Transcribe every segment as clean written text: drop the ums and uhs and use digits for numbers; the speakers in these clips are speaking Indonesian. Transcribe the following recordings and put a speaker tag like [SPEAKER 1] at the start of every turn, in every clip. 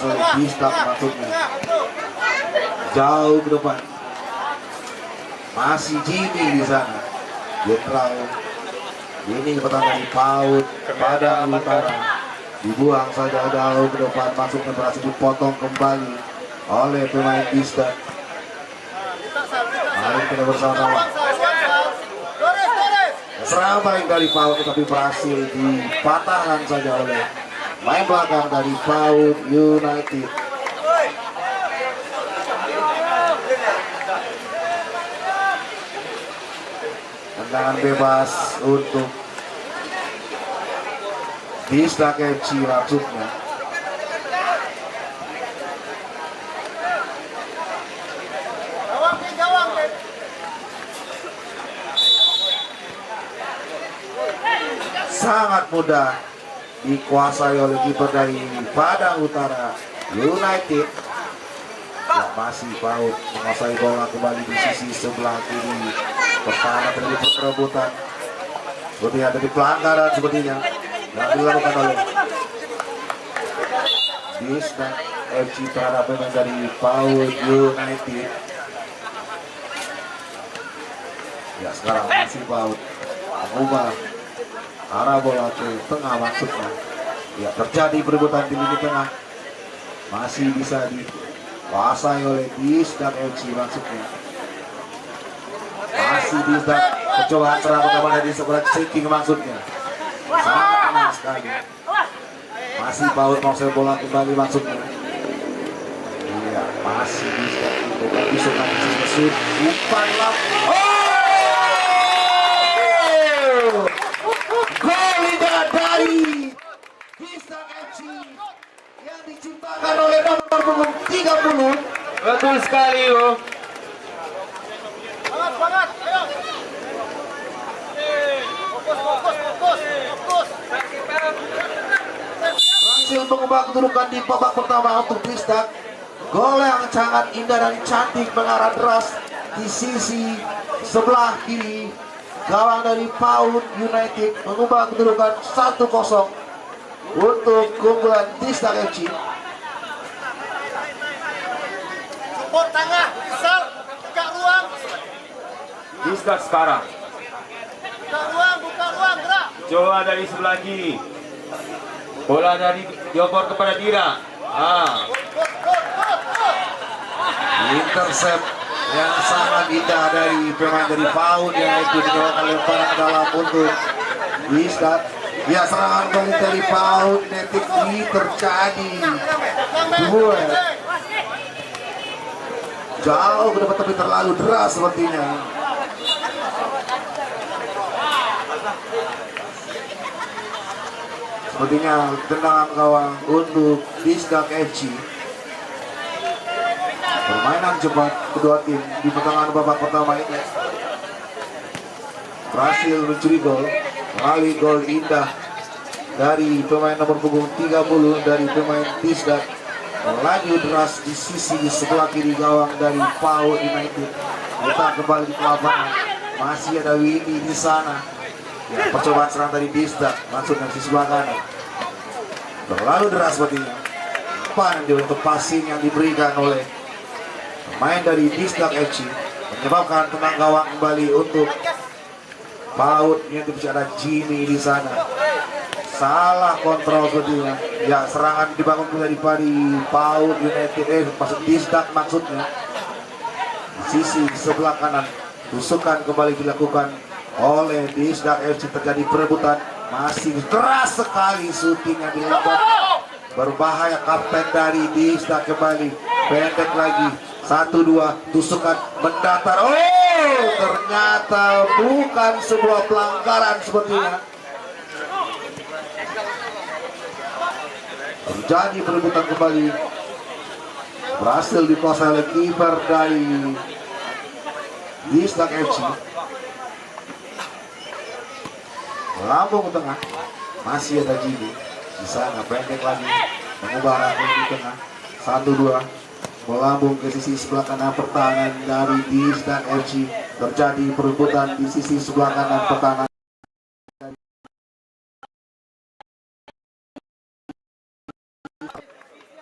[SPEAKER 1] dikuasai oleh Disdak maksudnya. Jauh ke depan. Masih Jimmy di sana. Jenderal. Ini pertama dari PAUD pada utara. Dibuang saja jauh ke depan, masuknya berhasil dipotong kembali oleh pemain Disdak. Mari kita bersama-sama. Serangan baik dari PAUD tetapi berhasil dipatahkan saja oleh main belakang dari PAUD United. Tendangan bebas untuk Disdak FC maksudnya. Sangat mudah dikuasai oleh kiper dari Padang Utara United. Ya, masih PAUD menguasai bola kembali di sisi sebelah kiri. Pertahanan terjadi perebutan. Sepertinya ada di pelanggaran sepertinya yang dilakukan oleh Disdak FC terhadap pemain dari PAUD United. Ya, sekarang masih PAUD mengubah arah bola ke tengah maksudnya. Ya, terjadi perebutan di lini tengah. Masih bisa dikuasai oleh Disdak FC maksudnya. Masih Disdak percobaan serangan kepada di sebelah seeking maksudnya. Sangat tenang sekali. Masih PAUD menguasai bola kembali maksudnya. Iya, masih Disdak bukan isukan sesut umpan langsung. Gol dari Disdak FC yang diciptakan oleh nomor punggung 30.
[SPEAKER 2] Betul sekali, Bro.
[SPEAKER 3] Semangat, ayo. Fokus.
[SPEAKER 1] Berhasil mengubah kedudukan di babak pertama untuk Disdak. Gol yang sangat indah dan cantik mengarah deras di sisi sebelah kiri. Gawang dari PAUD United mengubah kedudukan 1-0 untuk keunggulan Disdak FC.
[SPEAKER 3] Support tengah, besar, buka ruang.
[SPEAKER 2] Disdak sekarang.
[SPEAKER 3] Buka ruang, gerak.
[SPEAKER 2] Coba dari sebelah kiri. Bola dari Diobor kepada Dira.
[SPEAKER 1] Intercept yang sangat indah dari pemain dari PAUD yang itu dibawakan lemparan ke dalam untuk Disdak. Ya, serangan balik dari PAUD United ini terjadi duel jauh ke depan tapi terlalu deras sepertinya. Sepertinya tendangan gawang untuk Disdak FC. Permainan cepat kedua tim di pertengahan babak pertama ini berhasil mencuri gol melalui gol indah dari pemain nomor punggung 30 dari pemain Disdak. Melaju deras di sisi sebelah kiri gawang dari PAUD United. Kita kembali di lapangan. Masih ada Winnie di sana. Ya, percobaan serang dari Disdak maksudnya di sebelah kanan. Terlalu deras sepertinya. Pandai untuk passing yang diberikan oleh pemain dari Disdak FC menyebabkan tenang gawang kembali untuk PAUD yang ada Jimmy di sana. Salah kontrol sepertinya. Ya, serangan dibangun dari PAUD United maksud Disdak maksudnya. Di sisi sebelah kanan tusukan kembali dilakukan oleh Disdak FC. Terjadi perebutan. Masih keras sekali syuting yang dilakukan. Berbahaya kapten dari Disdak kembali. Pendek lagi. 1-2 tusukan mendatar. Oh, ternyata bukan sebuah pelanggaran sepertinya. Terjadi perebutan kembali. Berhasil dikuasai oleh kiper dari Disdak FC. Melambung ke tengah. Masih ada Jimmy di sana, pendek lagi mengubah arah di tengah. 1-2 melambung ke sisi sebelah kanan pertahanan dari Disdak FC. Terjadi perebutan di sisi sebelah kanan pertahanan.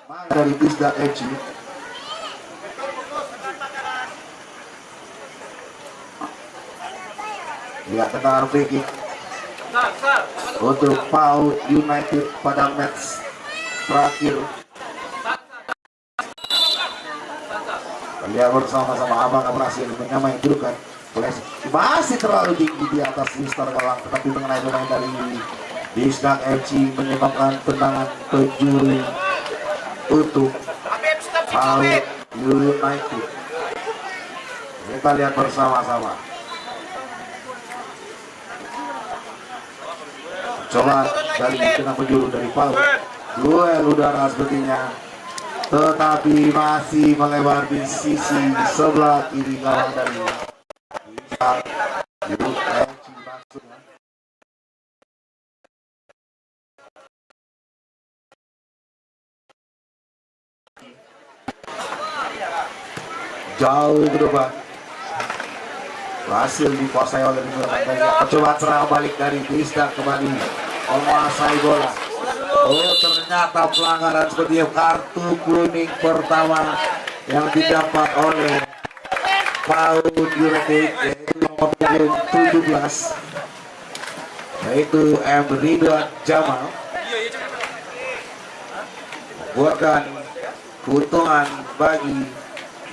[SPEAKER 1] dari Tisdak FC. Lihat tendangan free kick untuk PAUD United pada match terakhir. Lihat bersama-sama Abang berhasil menyamai kedudukan. Masih terlalu tinggi di atas Mister Galang, tetapi mengenai pemain dari Tisdak FC menyebabkan tendangan penjuru untuk PAUD United. Kita lihat bersama-sama. Coba dari tengah penjuru dari PAUD. Duel udara sepertinya, tetapi masih melebar di sisi sebelah kiri gawang dari Tisdak FC maksudnya. Jauh ke depan, berhasil dikuasai oleh percobaan serang balik dari Tisdak kembali menguasai bola. Oh, ternyata pelanggaran seperti kartu kuning pertama yang didapat oleh PAUD United, yaitu nomor punggung 17, yaitu M. Ridwan Jamal, membuatkan keuntungan bagi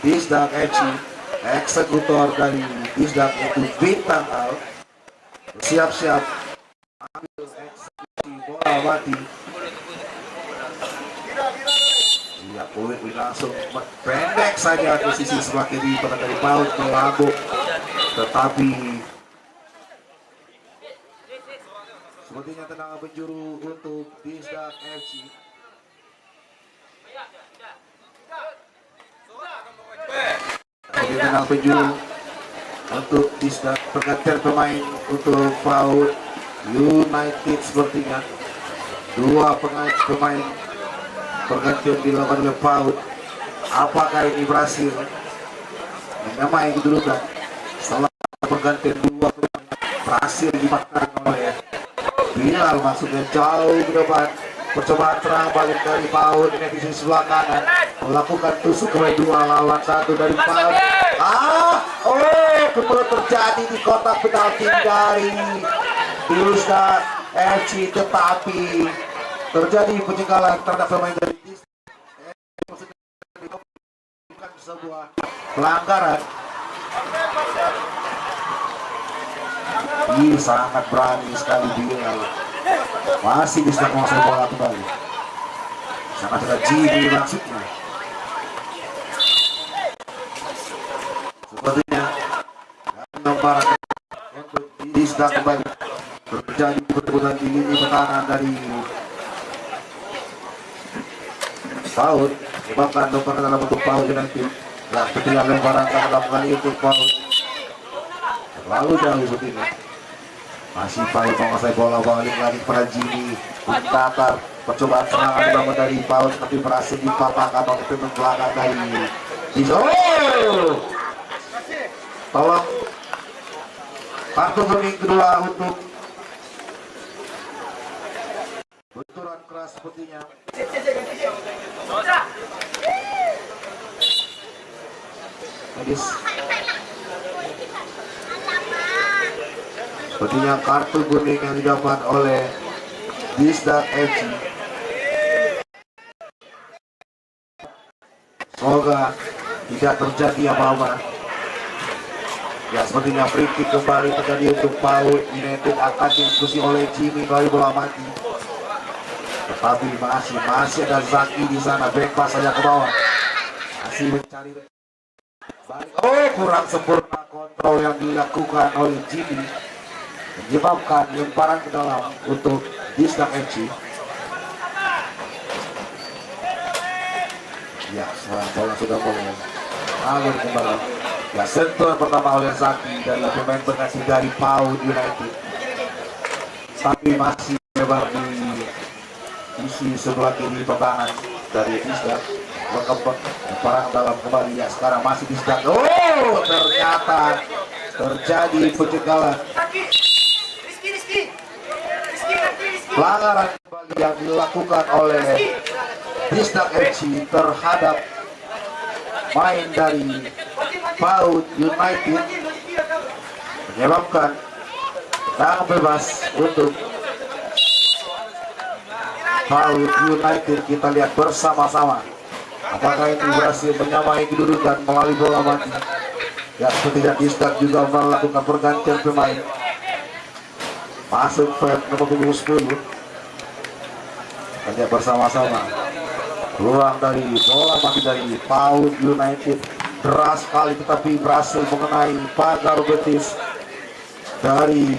[SPEAKER 1] Tisdak FC. Eksekutor dari Tisdak itu Bintang Al siap-siap ambil eksekusi bola mati. Ya, poin langsung pendek saja ke sisi sebelah kiri pada dari PAUD melambung, tetapi sepertinya tendangan penjuru untuk Tisdak FC. Tendangan penjuru untuk Tisdak, pergantian pemain untuk PAUD United sepertinya. Dua pemain pergantian dilakukan oleh PAUD. Apakah ini berhasil menyamai kedudukan setelah pergantian dua pemain berhasil dimakan oleh Bilal, masuknya jauh ke depan. Percobaan serang balik dari PAUD ini di sisi sebelah kanan, melakukan tusuk ke dua lawan satu dari PAUD. Kembali terjadi di kotak penalti dari Tisdak FC, tetapi terjadi penyegalan terhadap pemain dari Tisdak. Bukan sebuah pelanggaran. Ini sangat berani sekali Bilal. Masih bisa menguasai bola kembali. Sangat rajin maksudnya. Sepertinya nomor untuk Tisdak kembali terjadi pertempuran di lini pertahanan dari PAUD, menyebabkan lemparan dalam bentuk PAUD United. Dan ketika lemparan dalam kali untuk PAUD terlalu jauh begini. Masih baik menguasai bola, balik lagi kepada Jimmy Tatar. Percobaan serangan dibangun dari PAUD tapi berhasil dipatahkan oleh pemain belakang dari Tisdak. Tolong kartu kuning kedua untuk benturan keras sepertinya. Medis. Sepertinya kartu kuning yang didapat oleh Tisdak FC. Semoga tidak terjadi apa-apa. Ya, sepertinya free kick kembali terjadi untuk PAUD United, akan diskusi oleh Jimmy kali bola mati. Tetapi masih ada Zaki di sana, bebas saja ke bawah. Masih mencari balik. Kurang sempurna kontrol yang dilakukan oleh Jimmy, menyebabkan lemparan ke dalam untuk Tisdak FC. Ya, sekarang bola sudah mulai alur kembali. Ya, sentuhan pertama oleh Zaki dari pemain pengganti dari PAUD United, tapi masih lebar di sisi sebelah kiri pertahanan dari Tisdak. Berkembang lemparan dalam kembali. Ya, sekarang masih Tisdak. Ternyata terjadi pencegahan. Pelanggaran kembali yang dilakukan oleh Disdak FC terhadap main dari PAUD United, menyebabkan tendangan bebas untuk PAUD United. Kita lihat bersama-sama apakah ini berhasil menyamai kedudukan melalui bola mati. Ya, sepertinya Disdak juga melakukan pergantian pemain. Masuk ke nomor punggung 10. Kita lihat bersama-sama ruang dari bola mati dari PAUD United, deras sekali tetapi berhasil mengenai pagar betis dari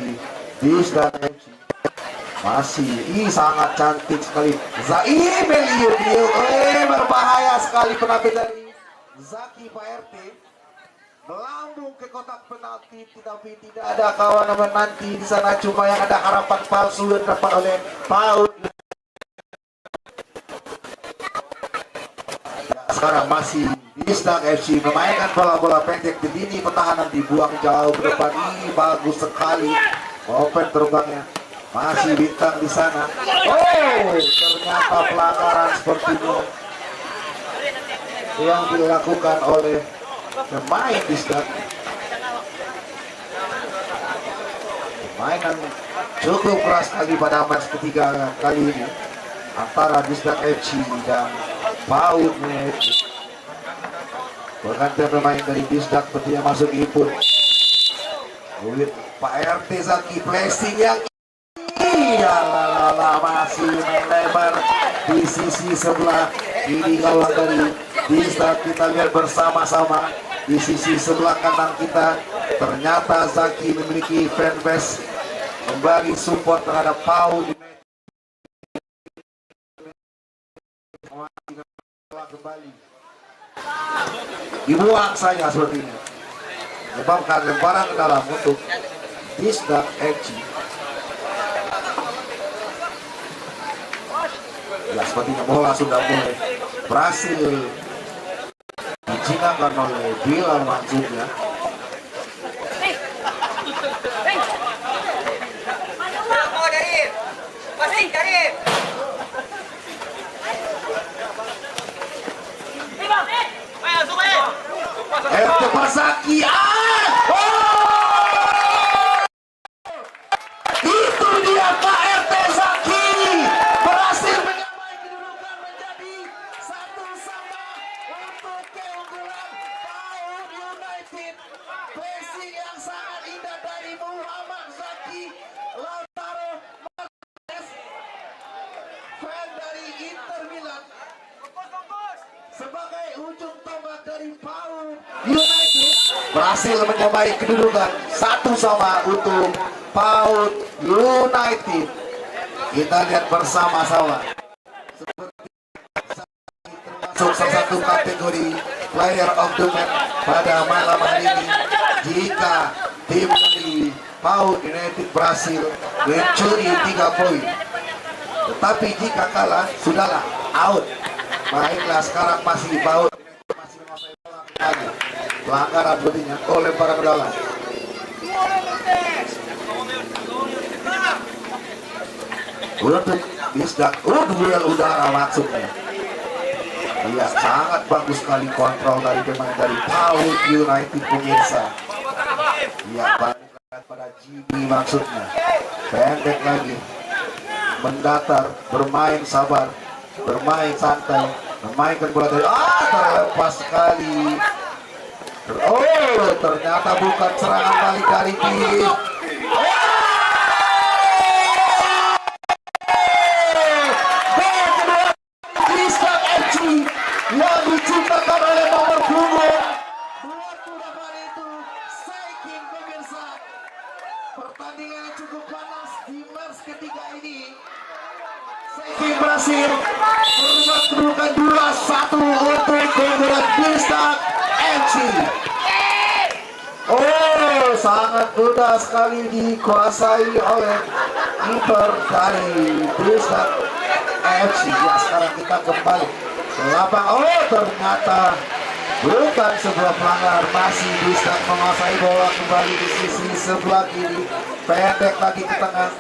[SPEAKER 1] Disdak FC. Masih sangat cantik sekali Zaim Eliud, berbahaya sekali penampilan dari Zaki Pak RT, melambung ke kotak penalti tetapi tidak ada kawan menanti di sana, cuma yang ada harapan palsu yang dapat oleh PAUD. Sekarang masih Disdak FC memainkan bola-bola pendek di lini pertahanan, dibuang jauh ke depan. Ini bagus sekali open terbangnya, masih bintang di sana. Oh, ternyata pelanggaran sepertinya yang dilakukan oleh pemain Disdak. Mainan cukup keras kali pada match ketiga kali ini antara Disdak FC dan PAUD United. Pergantian pemain dari Disdak sepertinya masuk input. With Pak RT Zaki placing yang masih melebar di sisi sebelah ini gawang dari Disdak. Kita lihat bersama-sama di sisi sebelah kanan kita, ternyata Zaki memiliki fanbase membagi support terhadap PAUD United. Kembali dibuang saja sepertinya, menyebabkan lemparan ke dalam untuk Disdak FC. Ya, sepertinya bola sudah mulai berhasil dijinakan oleh Bilal Mansurnya. RT Pasaki, itu dia Pak RT Zaki berhasil menyamai kedudukan menjadi 1-1 untuk keunggulan PAUD United. Passing yang sangat indah dari Muhammad Zaki Lautaro Martinez, fan dari Inter Milan, sebagai ujung tombak dari PAUD United, berhasil menyamai kedudukan 1-1 untuk PAUD United. Kita lihat bersama-sama seperti termasuk salah satu kategori player of the match pada malam hari ini jika tim dari PAUD United berhasil mencuri 3 poin. Tetapi jika kalah, sudahlah out. Baiklah, sekarang masih PAUD masih menguasai bola lagi. Pelanggaran sepertinya oleh para pedala. Untuk Disdak, duel udara maksudnya. Iya, sangat bagus sekali kontrol dari pemain dari PAUD United pemirsa. Iya, balik pada Jimmy maksudnya. Pendek lagi, mendatar, bermain sabar, bermain santai, memainkan bola dari terlepas sekali. Oh, ternyata bukan serangan balik dari tim. Disdak FC yang diciptakan oleh nomor punggung 28 itu Saikin pemirsa. Pertandingan yang cukup panas di match ketiga ini. Saikin berhasil membuat kedudukan 2-1 untuk keunggulan Disdak FC. Oh, sangat mudah sekali dikuasai oleh kiper dari Disdak FC. Ya, sekarang kita kembali ke lapang. Oh, ternyata bukan sebuah pelanggar, masih bisa menguasai bola kembali di sisi sebelah kiri. Pendek lagi ke tengah.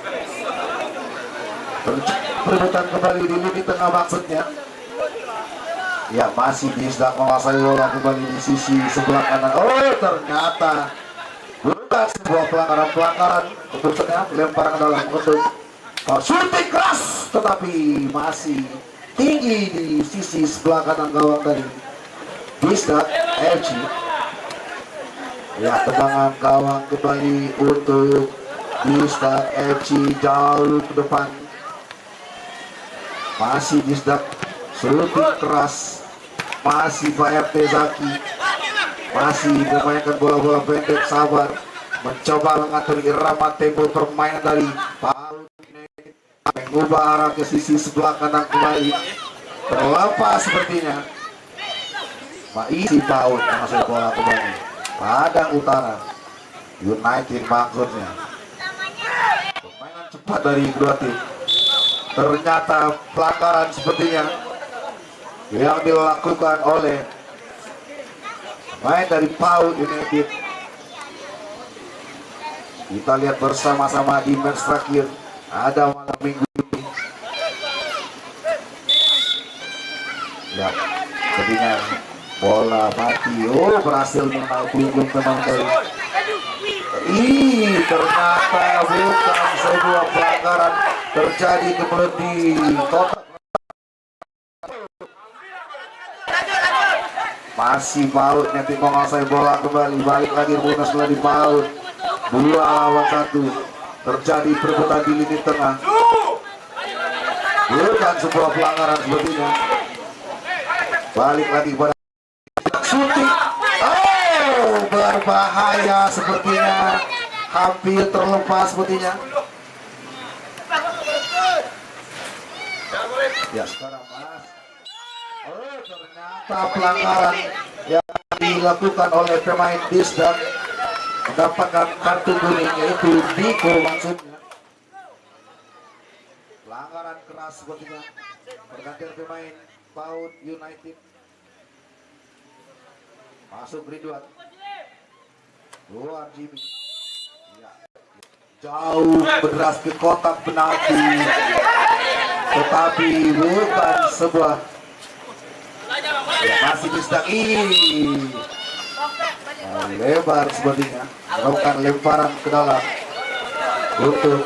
[SPEAKER 1] Perebutan kembali di lini tengah maksudnya. Ya, masih bisa menguasai bola kembali di sisi sebelah kanan. Oh, ternyata bukan sebuah pelanggaran keputusannya lempar ke dalam untuk shooting keras, tetapi masih tinggi di sisi sebelah kanan gawang dari Bisdak FC. Ya, tendangan gawang kembali untuk Bisdak FC jauh ke depan. Masih Bisdak shooting keras, masih Pak RT Zaki masih memainkan bola-bola pendek, sabar mencoba mengatur irama tempo permainan dari PAUD mengubah arah ke sisi sebelah kanan kembali, terlepas sepertinya isi PAUD masuk bola kembali Padang Utara United maksudnya. Permainan cepat dari kedua tim, ternyata pelanggaran sepertinya yang dilakukan oleh main dari PAUD United. Kita lihat bersama-sama di match terakhir ada malam minggu ini. Ya, jadinya bola mati. Oh, berhasil mengenai punggung teman dari. Ternyata bukan sebuah pelanggaran terjadi kemudian di kotak. Masih PAUD nanti menguasai bola kembali, balik lagi bonus bola di PAUD 2 lawan 1. Terjadi perebutan di lini tengah, bukan sebuah pelanggaran sepertinya. Balik lagi pada shooting. Oh, berbahaya sepertinya, hampir terlepas sepertinya. Ya, sekarang Mas. Oh, ternyata pelanggaran yang dilakukan oleh pemain Bisdak mendapatkan kartu kuning, yaitu Diko maksudnya. Pelanggaran keras sepertinya. Pergantian pemain PAUD United. Masuk Ridwan. Keluar Jimmy. Ya. Jauh berderas ke kotak penalti. Tetapi bukan sebuah. Ya, masih Bisdak ini lebar sepertinya, melakukan lemparan ke dalam untuk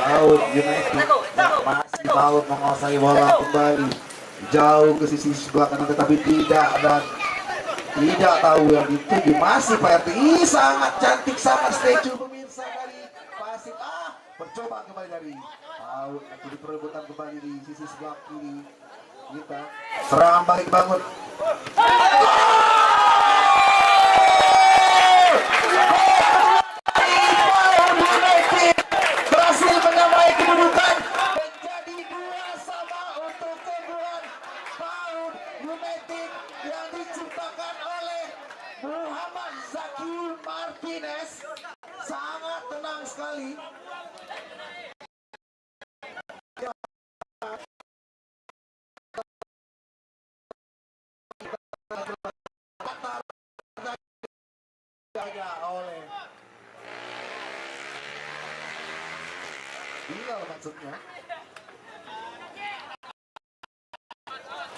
[SPEAKER 1] PAUD United. Masih PAUD menguasai bola kembali jauh ke sisi sebelah kanan, tetapi tidak tahu yang dituju. Masih Pak RT. Sangat cantik, sangat statue pemirsa dari Pasif. Percobaan kembali dari PAUD untuk perebutan kembali di sisi sebelah kiri. Kita serangan balik bangun. Berhasil menyamai kedudukan menjadi 2-2 untuk keunggulan PAUD United yang diciptakan oleh Muhammad Zaki Martinez. Sangat tenang sekali. Oleh Bilal maksudnya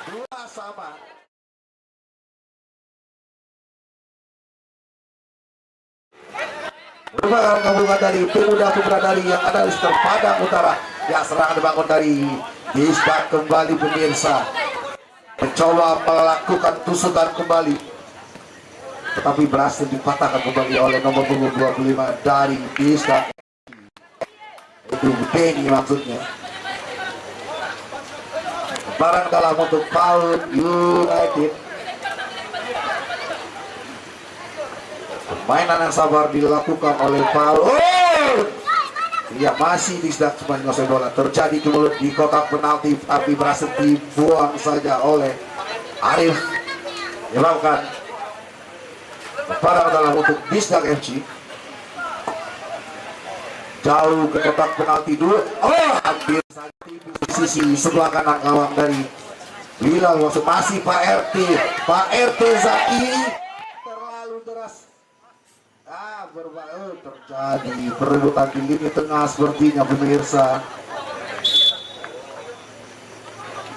[SPEAKER 1] 2-2. Merupakan gabungan dari pemuda-pemuda dari yang ada di Padang Utara. Ya, serangan dibangun dari Bisdak kembali pemirsa, mencoba melakukan tusukan kembali, tetapi berhasil dipatahkan kembali oleh nomor punggung 25 dari Bisdak. Itu Benny maksudnya. Barang dalam untuk PAUD United. Permainan yang sabar dilakukan oleh PAUD. Oh! Ya, masih Bisdak cuma menguasai bola. Terjadi kemudian di kotak penalti, tapi berhasil dibuang saja oleh Arif. Dilakukan barang dalam untuk Bisdak FC. Jauh ke kotak penalti dulu. Oh, hampir saja di sisi sebelah kanan gawang dari Bilal. Masih Pak RT Zaki terlalu deras. Terjadi perebutan di lini tengah sepertinya pemirsa.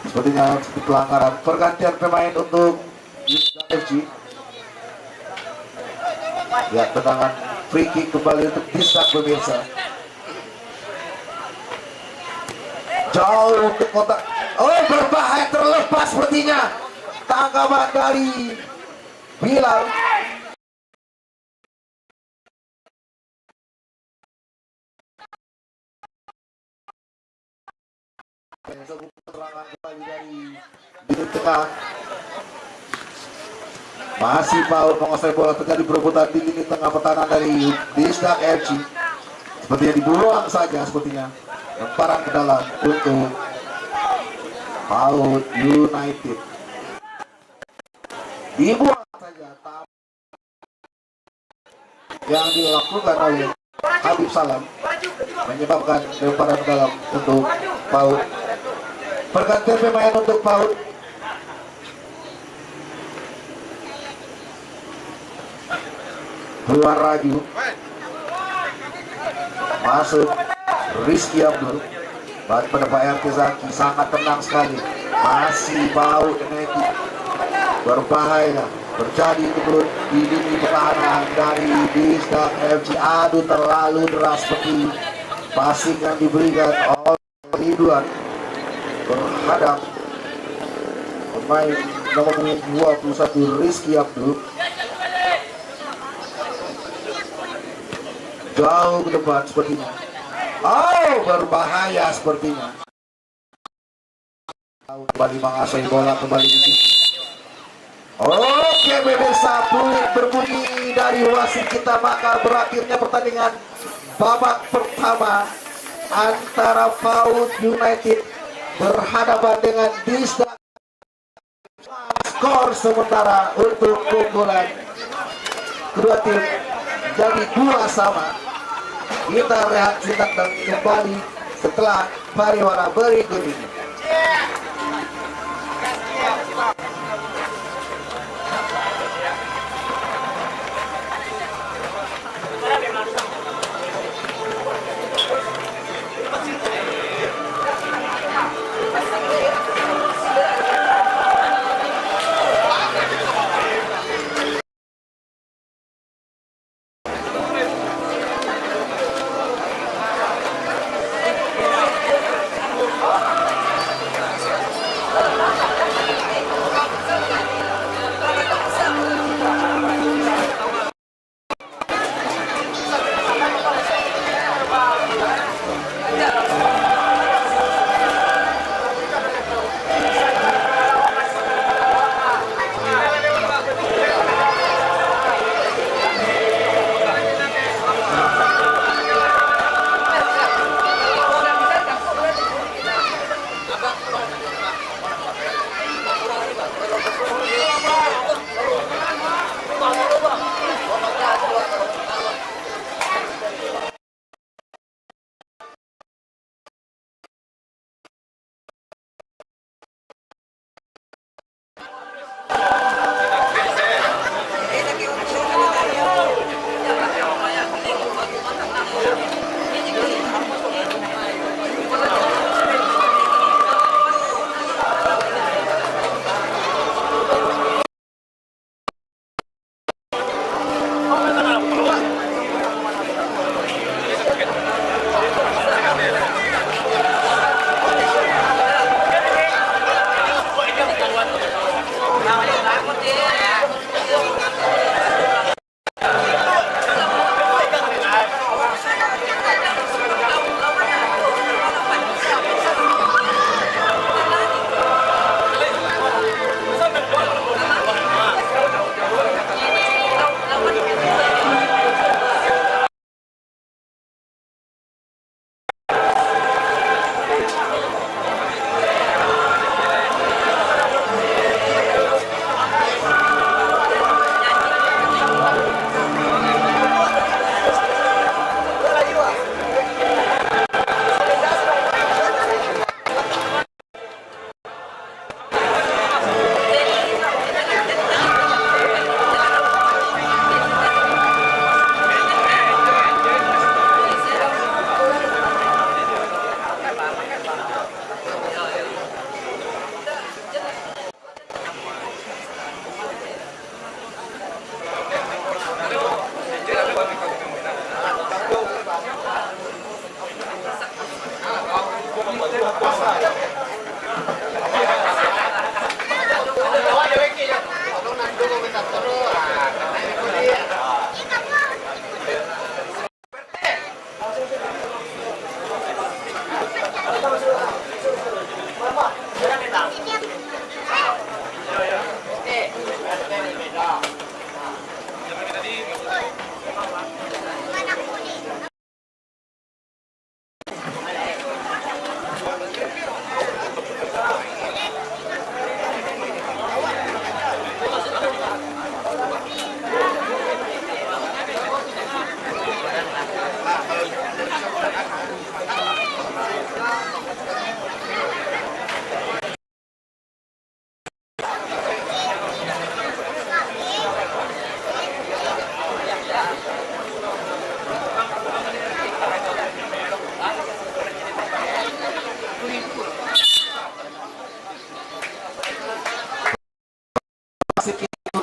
[SPEAKER 1] Sepertinya pelanggaran. Pergantian pemain untuk FC. Ya, tendangan free kick kembali untuk Disdak pemirsa. Jauh ke kotak. Oh, berbahaya, terlepas sepertinya. Tanggapan dari Bilal. Serangan kembali dari di tengah. Masih Paul menguasai bola, terjadi perebutan di lini tengah pertahanan dari Disdak FC. Sepertinya dibuang saja sepertinya. Lemparan ke dalam untuk Paul United. Dibuang saja yang dilakukan oleh Habib Salam menyebabkan lemparan ke dalam untuk Paul. Pergantian pemain untuk Paul. Keluar Raju, masuk Rizky Abdul, balik pada Pak RT Zaki, sangat tenang sekali. Masih Paul United berbahaya, terjadi turun di lini pertahanan dari Disdak FC. Aduh, terlalu deras seperti passing yang diberikan oleh Ridwan terhadap pemain nomor 21 Rizky Abdul. Jauh ke depan sepertinya. Oh, berbahaya sepertinya. Kembali menguasai bola kembali di sini. Oke, pemirsa, peluit berbunyi dari wasit kita, maka berakhirnya pertandingan babak pertama antara PAUD United berhadapan dengan Disdak. Skor sementara untuk keunggulan kedua tim jadi 2-2. Kita rehat sebentar dan kembali setelah pariwara berikut ini.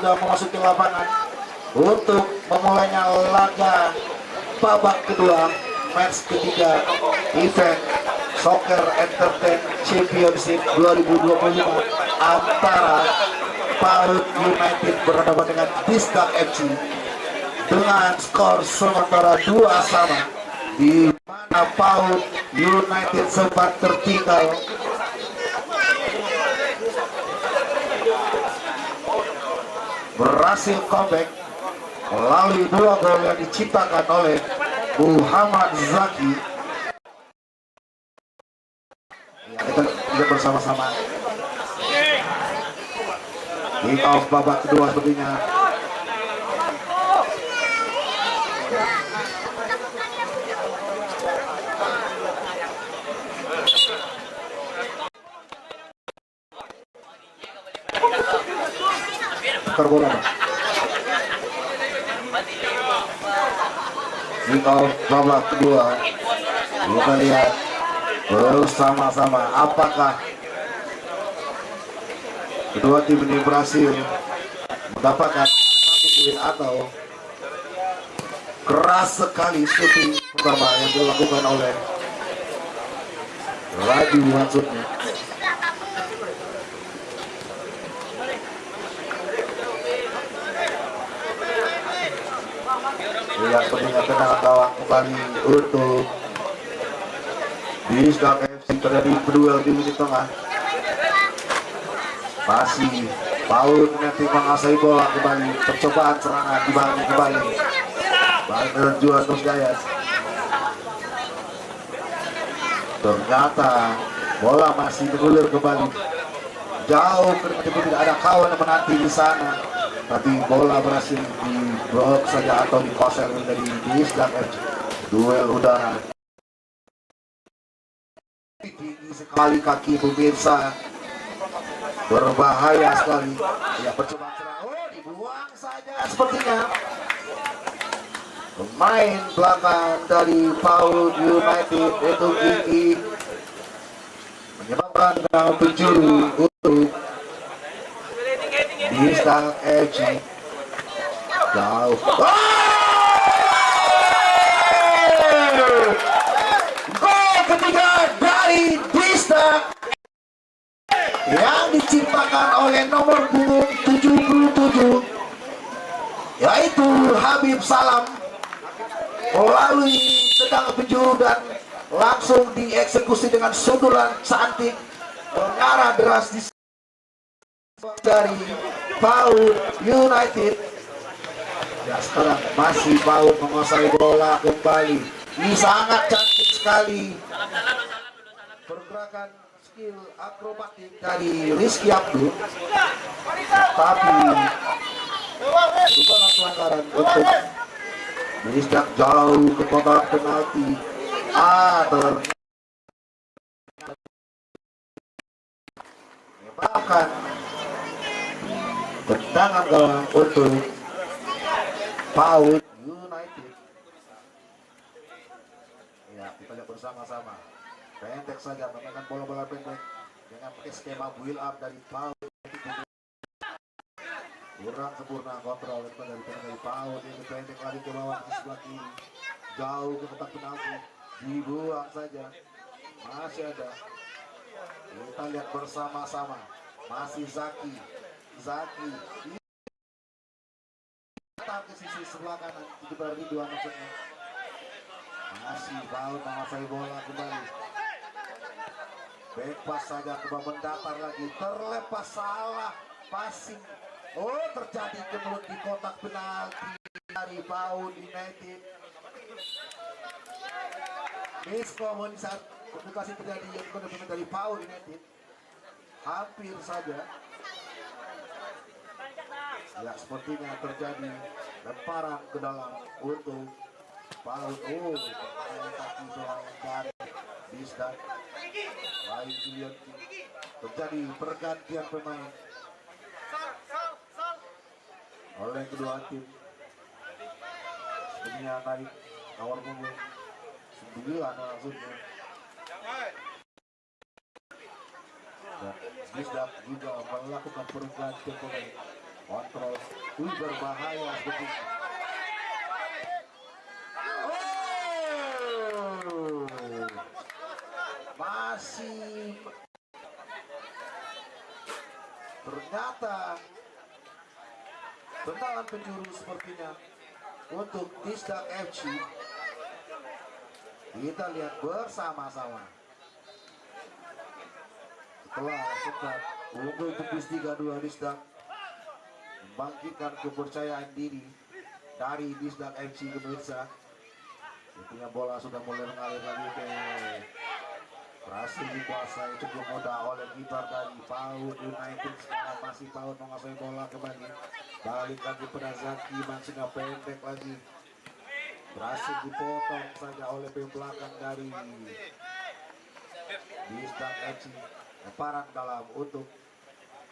[SPEAKER 1] Sudah memasuki lapangan untuk memulainya laga babak kedua match ketiga event Soccer Entertain Championship 2025 antara PAUD United berhadapan dengan Disdak FC dengan skor sementara 2 sama, di mana PAUD United sempat tertinggal berhasil comeback melalui 2 gol yang diciptakan oleh Muhammad Zaki. Ya, kita lihat bersama-sama kick off babak kedua sepertinya. Bola kick off babak kedua, kita lihat bersama-sama apakah kedua tim ini berhasil mendapatkan satu poin atau keras sekali shooting pertama yang dilakukan oleh Raju maksudnya. Ya, sepertinya tenang gawang kembali untuk Disdak FC. Terjadi berduel di lini tengah, masih PAUD nanti menguasai bola kembali, percobaan serangan dibangun kembali Bang Juan Nusgayas. Ternyata bola masih bergulir kembali jauh, tidak ada kawan yang menanti di sana, tapi bola berhasil diblok saja atau dikosel dari Disdak FC. Duel udara tinggi sekali kaki pemirsa, berbahaya sekali. Ya, percobaan serang, dibuang saja sepertinya. Pemain belakang dari PAUD United itu Gigi menyebabkan penjuru untuk Disdak FC jauh. Gol ketiga dari Disdak yang diciptakan oleh nomor punggung 77 yaitu Habib Salam melalui tendang penjuru dan langsung dieksekusi dengan sundulan cantik mengarah deras di dari PAUD United. Ya, sekarang masih PAUD menguasai bola kembali. Ini sangat cantik sekali pergerakan skill akrobatik dari Rizky Abdul, tapi bukan pelanggaran untuk Disdak jauh ke kotak penalti. Menyebabkan tendangan gawang untuk PAUD United. Ya, kita lihat bersama-sama. Pendek saja, memainkan bola-bola pendek dengan pakai skema build up dari PAUD. Kurang sempurna kontrol dari PAUD. Ini pendek lagi ke bawah ke sebelah kiri, jauh ke kotak penalti, dibuang saja. Masih ada, kita lihat bersama-sama, masih Zaki Tahan ke sisi sebelah kanan itu baru dua maksudnya. Masih Paut menguasai bola kembali. Back pass saja coba mendatar lagi, terlepas salah passing. Oh, terjadi kemulut di kotak penalti dari Paut United. Miskomunikasi terjadi yang dari Paut United. Hampir saja. Ya, sepertinya terjadi lemparan ke dalam untuk Paut. Oh, kaki dari Disdak. Lain Julian. Terjadi pergantian pemain oleh kedua tim. Sebenarnya naik nomor punggung 9 langsungnya. Dan Disdak juga melakukan pergantian pemain. Kontrol, berbahaya seperti ini. Oh, masih ternyata tendangan penjuru sepertinya untuk Disdak FC. Kita lihat bersama-sama. Setelah sempat unggul tepis 3-2, Disdak membangkitkan kepercayaan diri dari Disdak FC pemirsa. Intinya bola sudah mulai mengalir lagi ke berhasil dikuasai cukup mudah oleh kiper dari Paut United. Sekarang masih Paut menguasai bola kembali. Balik lagi pada Zaki, maksudnya pendek lagi. Berhasil dipotong saja oleh belakang dari Disdak FC. Lemparan dalam untuk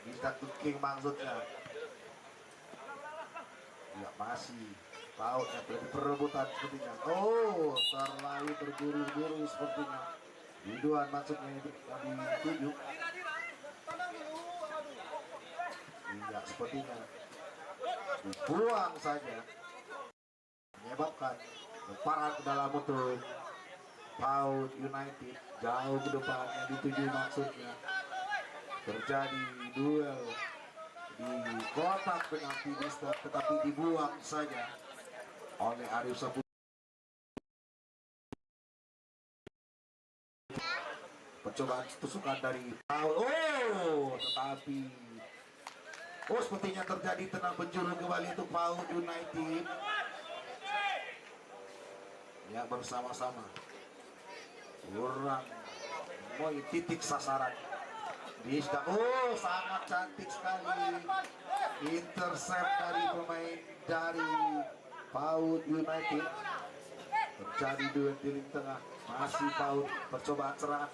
[SPEAKER 1] Disdak King maksudnya. Ya, masih Paut yang perebutan sepertinya. Oh, terlalu terburu-buru sepertinya. Biduan maksudnya itu yang dituju. Iya, sepertinya dibuang saja, menyebabkan lemparan ke dalam untuk Paut United jauh ke depan yang dituju maksudnya. Terjadi duel di kotak penalti Disdak, tetapi dibuang saja oleh Arif Sapu. Percobaan tusukan dari Paut. Oh, tetapi sepertinya terjadi tenang penjuru kembali untuk Paut United. Ya, bersama-sama kurang mau titik sasaran. Disdak, sangat cantik sekali intercept dari pemain dari Paut United. Terjadi duel di lini tengah, masih Paut percobaan serangan.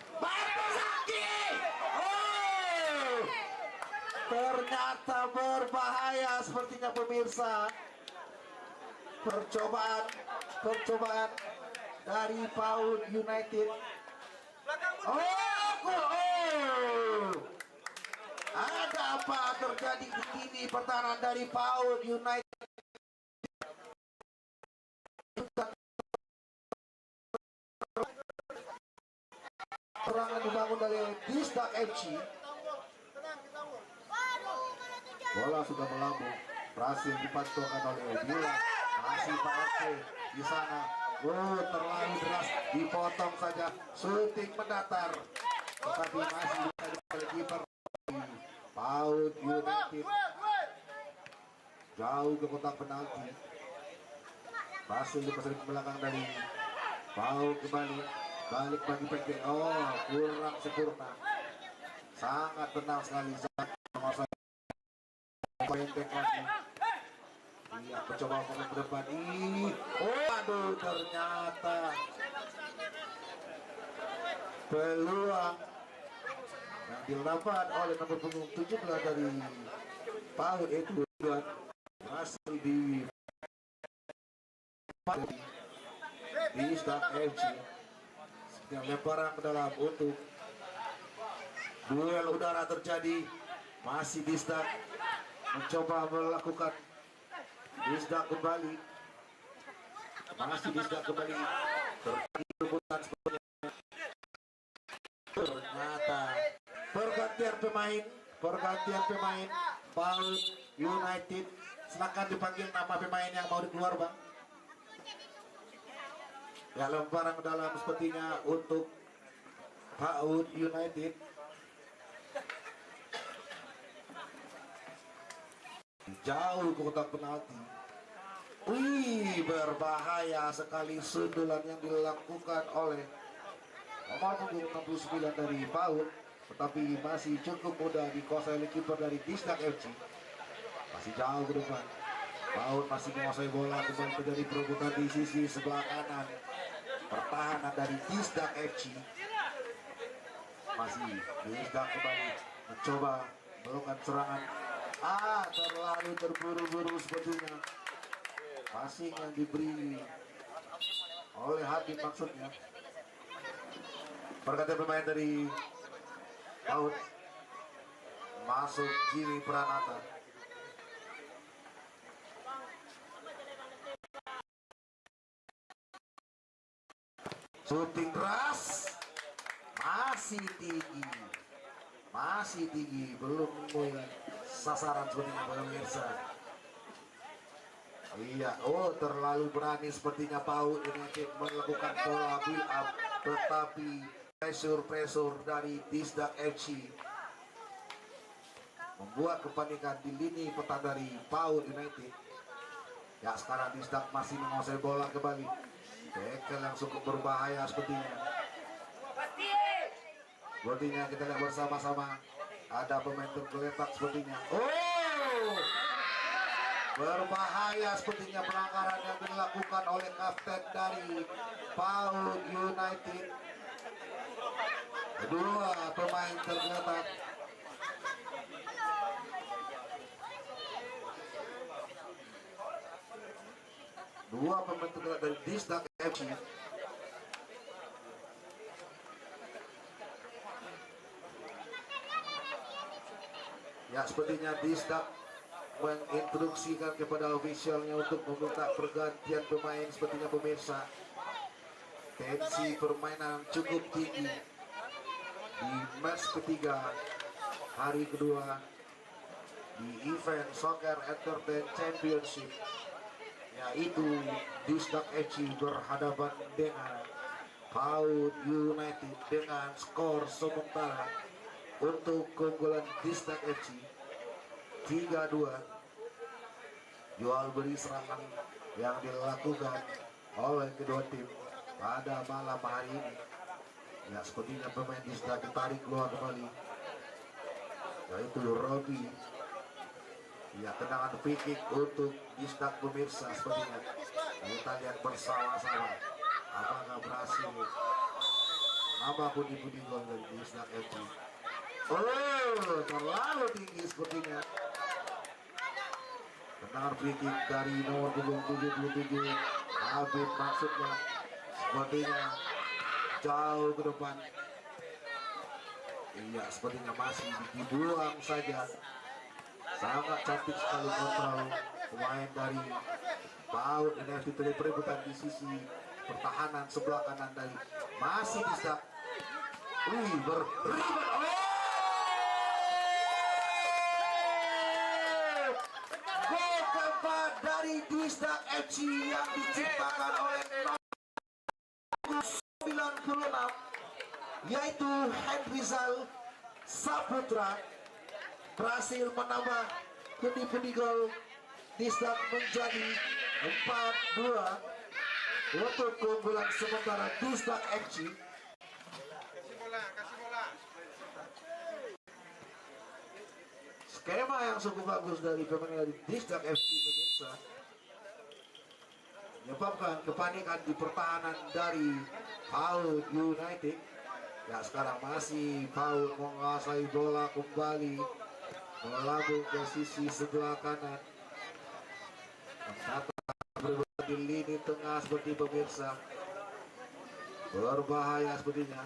[SPEAKER 1] Ternyata berbahaya sepertinya pemirsa. Percobaan dari Paut United. Ada apa terjadi di sini? Pertahanan dari Paut United. Serangan dibangun dari Disdak FC. Bola sudah melambung, berhasil dipantulkan oleh Bila. Masih Pak RT di sana. Terlalu deras, dipotong saja. Shooting mendatar, tetapi masih dari kiper Paut United. Jauh ke kotak penalti. Berhasil dipasang ke belakang dari Paut kembali. Balik bagi pendek. Kurang sempurna. Sangat tenang sekali menguasai pendek lagi. Iya, mencoba ke depan ini. Ternyata peluang yang didapat oleh nomor punggung 17 dari Paut itu berhasil di Disdak FC. Yang lemparan ke dalam untuk duel udara terjadi. Masih Disdak mencoba melakukan. Disdak kembali. Masih Disdak kembali. Terjadi rebutan sebenarnya. Ternyata pergantian pemain Paut United Silakan dipanggil nama pemain yang mau dikeluar, Bang. Ya, lemparan ke dalam sepertinya untuk PAUD United. Jauh ke kotak penalti. Wih, berbahaya sekali sundulan yang dilakukan oleh nomor punggung 69 dari PAUD, tetapi masih cukup mudah dikuasai oleh kiper dari Disdak FC. Masih jauh ke depan. PAUD masih menguasai bola, kembali terjadi perebutan di sisi sebelah kanan. Pertahanan dari Disdak FC. Masih Disdak kembali mencoba melakukan serangan. Terlalu terburu-buru sepertinya. Passing yang diberi oleh Habib maksudnya. Pergantian pemain dari PAUD, masuk Jimmy Pranata. Shooting keras, masih tinggi, belum menemui sasaran sepertinya pemirsa. Iya, terlalu berani sepertinya PAUD ini melakukan pola build up, tetapi pressure dari Disdak FC membuat kepanikan di lini pertahanan dari PAUD United. Ya, sekarang Disdak masih menguasai bola kembali. Tackle yang cukup berbahaya sepertinya. Sepertinya kita lihat bersama-sama ada pemain tergeletak sepertinya. Berbahaya sepertinya pelanggaran yang dilakukan oleh kapten dari PAUD United. Kedua pemain tergeletak. Dua pemain tergeletak dari Disdak FC. Ya, sepertinya Disdak menginstruksikan kepada ofisialnya untuk meminta pergantian pemain sepertinya pemirsa. Tensi permainan cukup tinggi di match ketiga hari kedua di event Soccer Entertain Championship, yaitu Disdak FC berhadapan dengan PAUD United dengan skor sementara untuk keunggulan Disdak FC 3-2. Jual beli serangan yang dilakukan oleh kedua tim pada malam hari ini. Ya, sepertinya pemain Disdak ditarik keluar kembali, yaitu Robi. Ya, tendangan free kick untuk Disdak pemirsa sepertinya. Kita lihat bersama-sama apakah berhasil menambah pundi-pundi gol dari Disdak FC. Terlalu tinggi sepertinya. Tendangan free kick dari nomor punggung 77 Habib maksudnya, sepertinya jauh ke depan. Iya, sepertinya masih dibuang saja. Sangat cantik sekali kontrol pemain dari PAUD NFT perebutan di sisi pertahanan sebelah kanan dari masih bisa. Berribet. Gol keempat dari Disdak FC yang diciptakan oleh 96, yaitu Hendrizal Saputra, berhasil menambah pundi-pundi gol Disdak menjadi 4-2 untuk keunggulan sementara Disdak FC.
[SPEAKER 3] Kasih bola.
[SPEAKER 1] Skema yang cukup bagus dari pemain dari Disdak FC pemirsa menyebabkan kepanikan di pertahanan dari PAUD United. Ya, sekarang masih PAUD menguasai bola kembali, melambung ke sisi sebelah kanan, berada di lini tengah seperti pemirsa. Berbahaya sepertinya.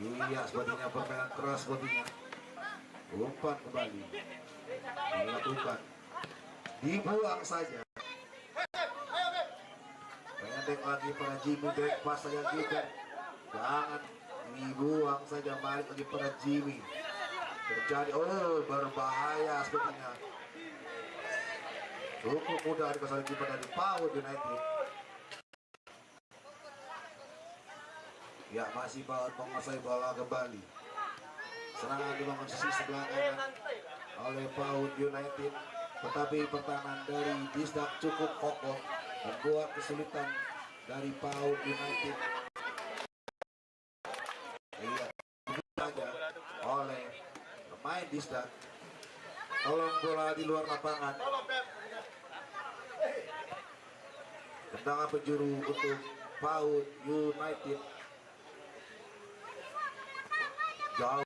[SPEAKER 1] Iya, sepertinya permainan keras sepertinya. Umpan kembali dilakukan, dibuang saja. Pendek lagi pada Jimmy, back pass saja juga. Jangan dibuang saja, balik lagi pada Jimmy. terjadi, berbahaya sepertinya. Cukup mudah dikasih kiper dari PAUD United. Ya, masih PAUD menguasai bola kembali. Serangan dibangun sisi sebelah kanan oleh PAUD United, tetapi pertahanan dari Disdak cukup kokoh, membuat kesulitan dari PAUD United. Iya, saja oleh pemain Disdak. Tolong bola di luar lapangan. Tendangan penjuru untuk PAUD United. Jauh.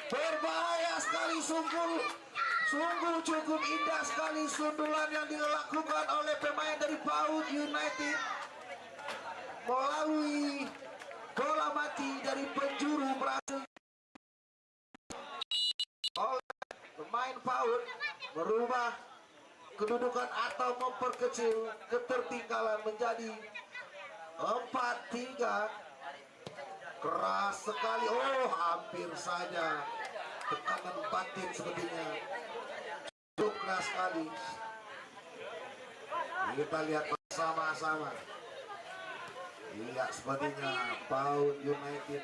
[SPEAKER 1] Berbahaya sekali, sungguh cukup indah sekali sundulan yang dilakukan oleh pemain dari PAUD United melalui bola mati dari penjuru berhasil oleh pemain PAUD merubah kedudukan atau memperkecil ketertinggalan menjadi 4-3. Keras sekali, hampir saja tekanan batin sepertinya cukup keras sekali. Kita lihat bersama-sama. Iya, sepertinya PAUD United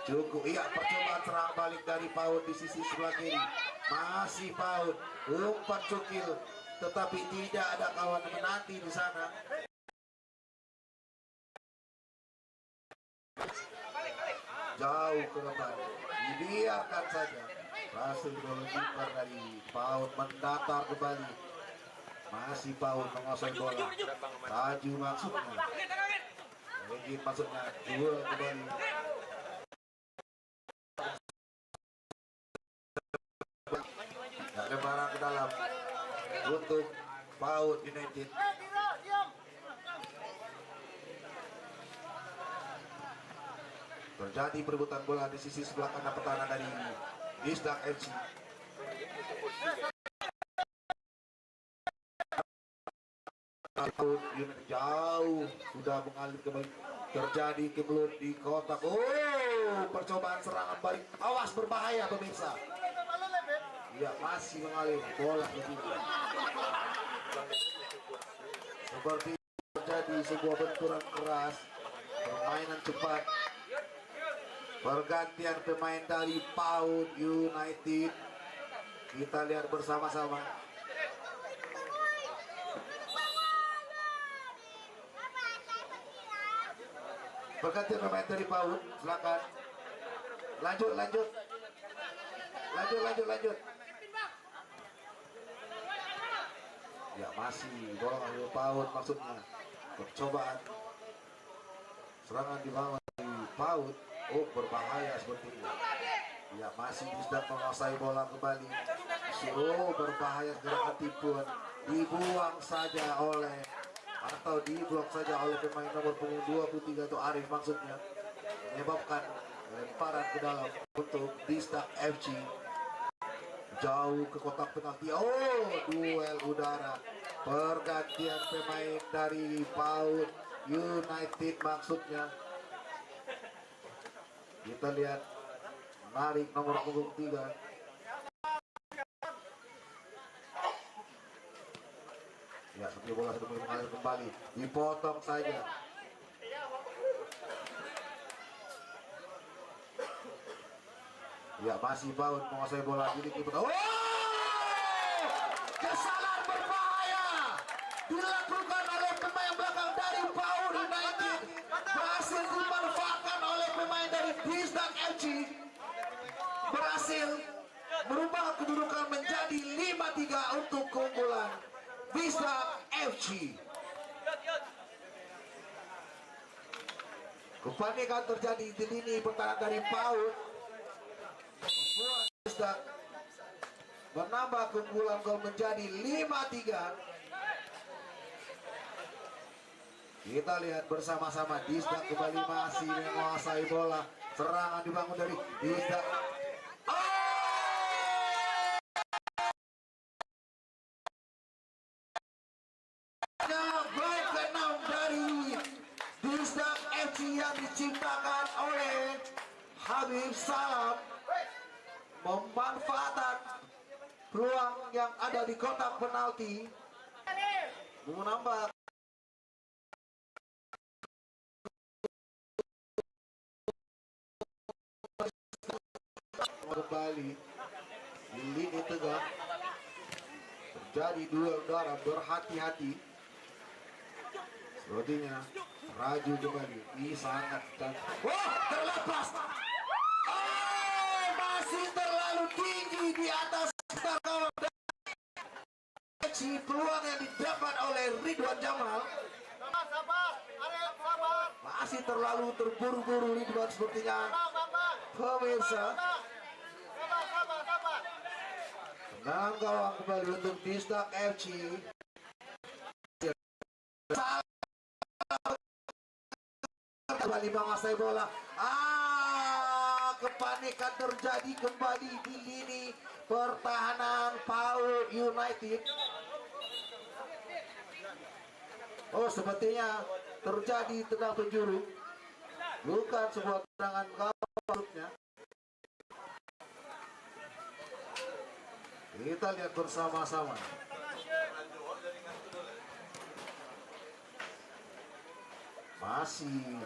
[SPEAKER 1] cukup. Iya, percobaan serang balik dari PAUD di sisi sebelah kiri. Masih PAUD, umpan cukil, tetapi tidak ada kawan menanti di sana. Jauh ke depan, dibiarkan saja. Berhasil gol kiper dari PAUD mendatar kembali. Masih PAUD menguasai bola. Maju maksudnya. Legit maksudnya, duel kembali. Ada barang ke dalam untuk PAUD United. Terjadi perebutan bola di sisi sebelah kanan pertahanan dari Disdak FC. PAUD United jauh sudah mengalir kembali. Terjadi kebelut di kotak. Percobaan serangan balik. Awas, berbahaya pemirsa. Ya, masih mengalir bola ke kiri. Seperti terjadi sebuah benturan keras, permainan cepat. Pergantian pemain dari PAUD United. Kita lihat bersama-sama. Pergantian pemain dari PAUD, silakan. Lanjut. Ya, masih bola oleh PAUD maksudnya. Percobaan serangan dibangun di PAUD. Berbahaya sepertinya. Ya, masih Disdak menguasai bola kembali. Berbahaya, gerakan tipuan dibuang saja oleh pemain nomor punggung 23 atau Arif maksudnya, menyebabkan lemparan ke dalam untuk Disdak FC. Jauh ke kotak penalti. Duel udara. Pergantian pemain dari PAUD United maksudnya. Kita lihat menarik nomor punggung 3. Ya, seperti bola sudah mulai mengalir kembali. Dipotong saja. Ya, masih PAUD menguasai bola ini. Kesalahan berbahaya dilakukan oleh pemain belakang dari PAUD United. Berhasil dimanfaatkan oleh pemain dari Disdak FC. Berhasil merubah kedudukan menjadi 5-3 untuk keunggulan Disdak FC. Kepanikan terjadi di lini pertahanan dari PAUD, membuat Disdak menambah keunggulan gol menjadi 5-3. Kita lihat bersama-sama. Disdak kembali masih menguasai bola. Serangan dibangun dari Disdak. Gol ke-6 dari Disdak FC yang diciptakan oleh Habib Salam memanfaatkan peluang yang ada di kotak penalti menambah kembali di lini tengah. Terjadi duel darah berhati-hati. Sepertinya Raju kembali. Ini sangat wah, terlepas. Oh, masih terlalu tinggi di atas gawang. Peluang yang didapat oleh Ridwan Jamal.
[SPEAKER 3] Sabar, Arif, sabar.
[SPEAKER 1] Masih terlalu terburu-buru Ridwan sepertinya. Pemirsa,
[SPEAKER 3] Sabar.
[SPEAKER 1] tenang gawang kembali untuk Disdak FC. Kembali menguasai bola. Kepanikan terjadi kembali di lini pertahanan PAUD United. Oh, sepertinya terjadi tendang penjuru. Bukan sebuah tendangan gawangnya. Kita lihat bersama-sama. Masih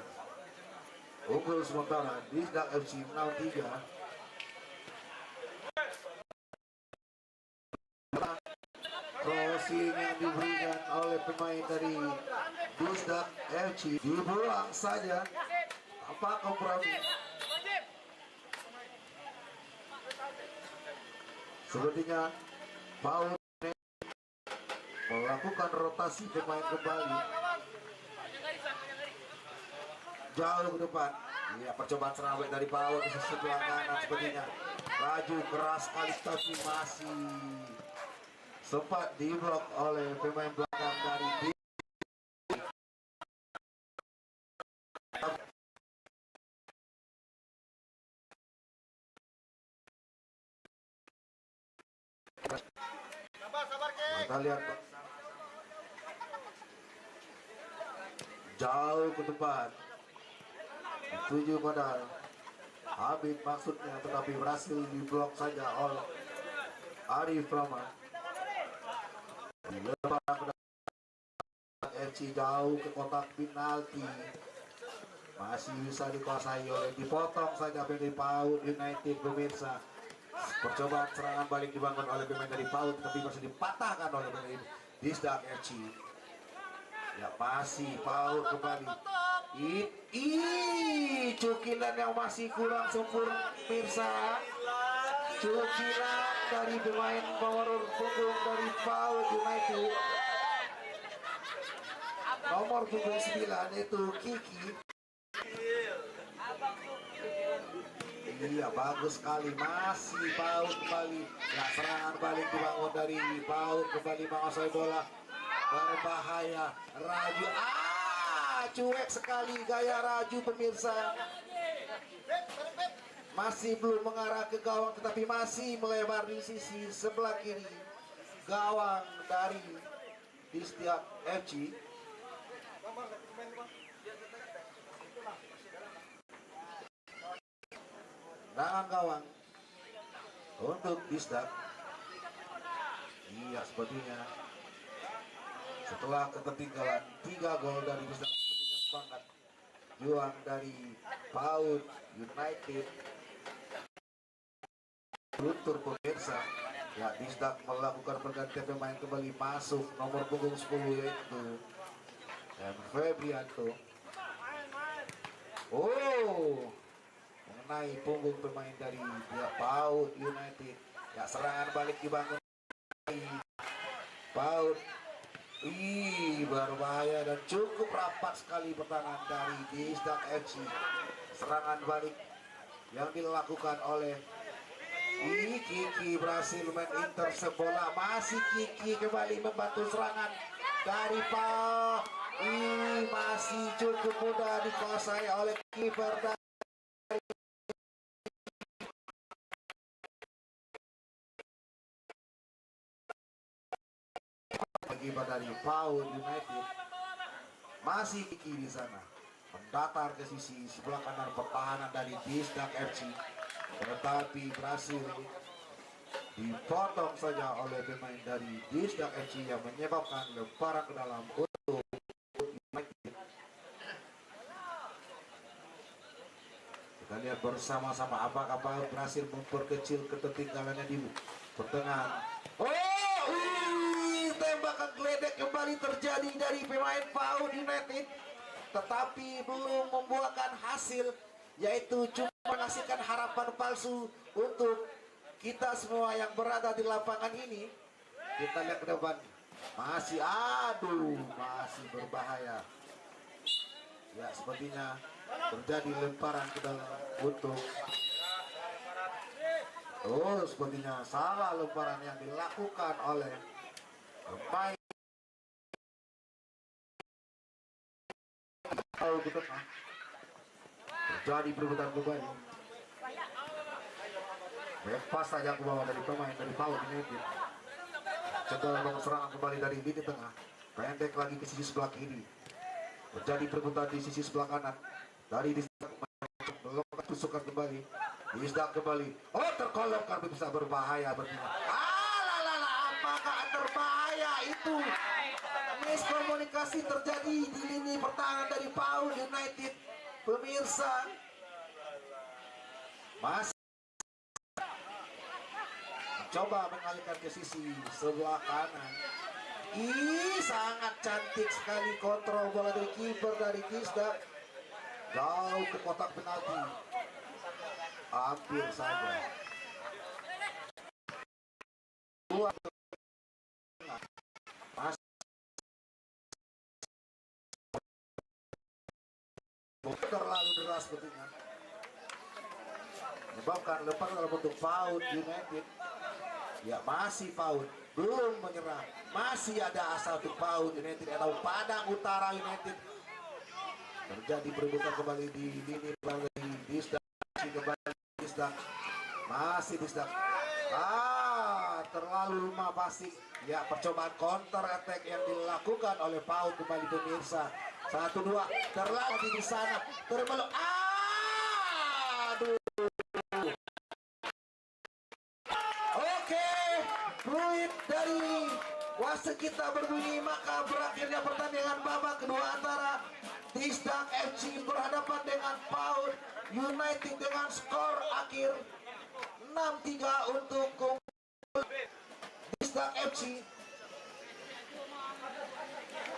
[SPEAKER 1] unggul sementara Disdak FC 63. Crossing yang diberikan oleh pemain dari Disdak FC dibuang saja tanpa kompromi. Sepertinya PAUD melakukan rotasi pemain kembali jauh ke depan. Iya, percobaan serangan dari PAUD di sisi sebelah kanan sepertinya. Laju keras sekali tapi masih sempat diblok oleh pemain belakang dari
[SPEAKER 3] Sabar, Kek.
[SPEAKER 1] kita lihat jauh ke depan tuju pada Habib maksudnya, tetapi berhasil diblok saja oleh Arif Rahman. Dilepas FC jauh ke kotak penalti, masih bisa dikuasai oleh dipotong saja dari PAUD United. Pemirsa, percobaan serangan balik dibangun oleh pemain dari PAUD tapi masih dipatahkan oleh pemain Disdak FC. Ya, masih PAUD kembali. Cukilan yang masih kurang sempurna, pemirsa. Cukilan dari pemain nomor punggung dari PAUD United. Nomor punggung 9 itu Kiki. Iya, bagus sekali. Masih PAUD kembali. Ya, serangan balik dibangun dari PAUD kembali menguasai bola. Berbahaya. Raju. Cuek sekali gaya Raju, pemirsa. Masih belum mengarah ke gawang tetapi masih melebar di sisi sebelah kiri gawang dari Disdak FC. Tangan gawang untuk Disdak. Iya, sepertinya setelah ketertinggalan 3 gol dari Disdak, sepertinya semangat juang dari PAUD United luntur, pemirsa. Ya, Disdak melakukan pergantian pemain kembali. Masuk nomor punggung 10 yaitu dan Febrianto. Mengenai punggung pemain dari pihak PAUD United. Ya, serangan balik dibangun PAUD. Berbahaya dan cukup rapat sekali pertahanan dari Disdak FC. Serangan balik yang dilakukan oleh Kiki berhasil mengintercept bola. Masih Kiki kembali membantu serangan dari PAUD. Masih cukup mudah dikuasai oleh kiper dari PAUD United. Masih Kiki di sana. mendatar ke sisi sebelah kanan pertahanan dari Disdak FC, tetapi berhasil dipotong saja oleh pemain dari Disdak FC yang menyebabkan lemparan ke dalam untuk United. Kita lihat bersama-sama apakah PAUD berhasil memperkecil ketertinggalannya di pertengahan. Tembakan geledek kembali terjadi dari pemain PAUD United, tetapi belum membuahkan hasil, yaitu cuma menghasilkan harapan palsu untuk kita semua yang berada di lapangan ini. Kita lihat ke depan, masih berbahaya. Ya, sepertinya terjadi lemparan ke dalam untuk sepertinya salah lemparan yang dilakukan oleh pemain PAUD di tengah. Terjadi perebutan kembali. Lepas saja ke bawah dari pemain dari PAUD United. Coba serangan kembali dari lini tengah, pendek lagi ke sisi sebelah kiri. Terjadi perebutan di sisi sebelah kanan dari Disdak, melakukan tusukan kembali. Disdak kembali, terkolokkan, bisa berbahaya berarti. Apakah berbahaya itu? Miskomunikasi terjadi di lini pertahanan dari PAUD United. Pemirsa, masih coba mengalihkan ke sisi sebelah kanan. Sangat cantik sekali kontrol bola dari kiper dari Disdak, jauh ke kotak penalti, hampir saja. Terlalu deras sepertinya, menyebabkan lepas dalam bentuk PAUD United. Ya, masih PAUD belum menyerah, masih ada asa untuk PAUD United atau Padang Utara United. Terjadi perebutan kembali di lini belakang Disdak, kembali Disdak, masih Disdak. Terlalu lemah pasti. Ya, percobaan counter attack yang dilakukan oleh PAUD kembali pemirsa. 1-2 terlatih di sana, termeluk. Fluid dari wasit kita berbunyi, maka berakhirnya pertandingan babak kedua antara Disdak FC berhadapan dengan PAUD United dengan skor akhir 6-3 untuk Disdak FC.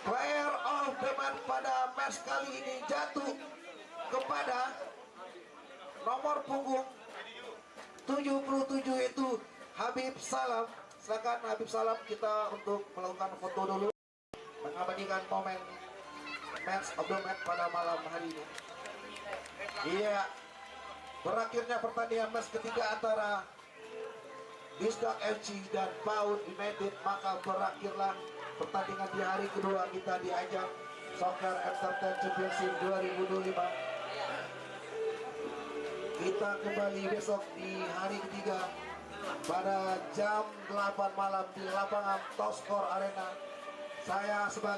[SPEAKER 1] Player of the match pada match kali ini jatuh kepada nomor punggung 77, yaitu Habib Salam. Silakan Habib Salam, kita untuk melakukan foto dulu, mengabadikan momen match of the match pada malam hari ini. Iya, berakhirnya pertandingan match ketiga antara Disdak FC dan PAUD United, maka berakhirlah pertandingan di hari kedua kita di ajang Soccer Entertainment Championship 2025. Kita kembali besok di hari ketiga pada jam 8 malam di lapangan Toskor Arena. Saya sebagai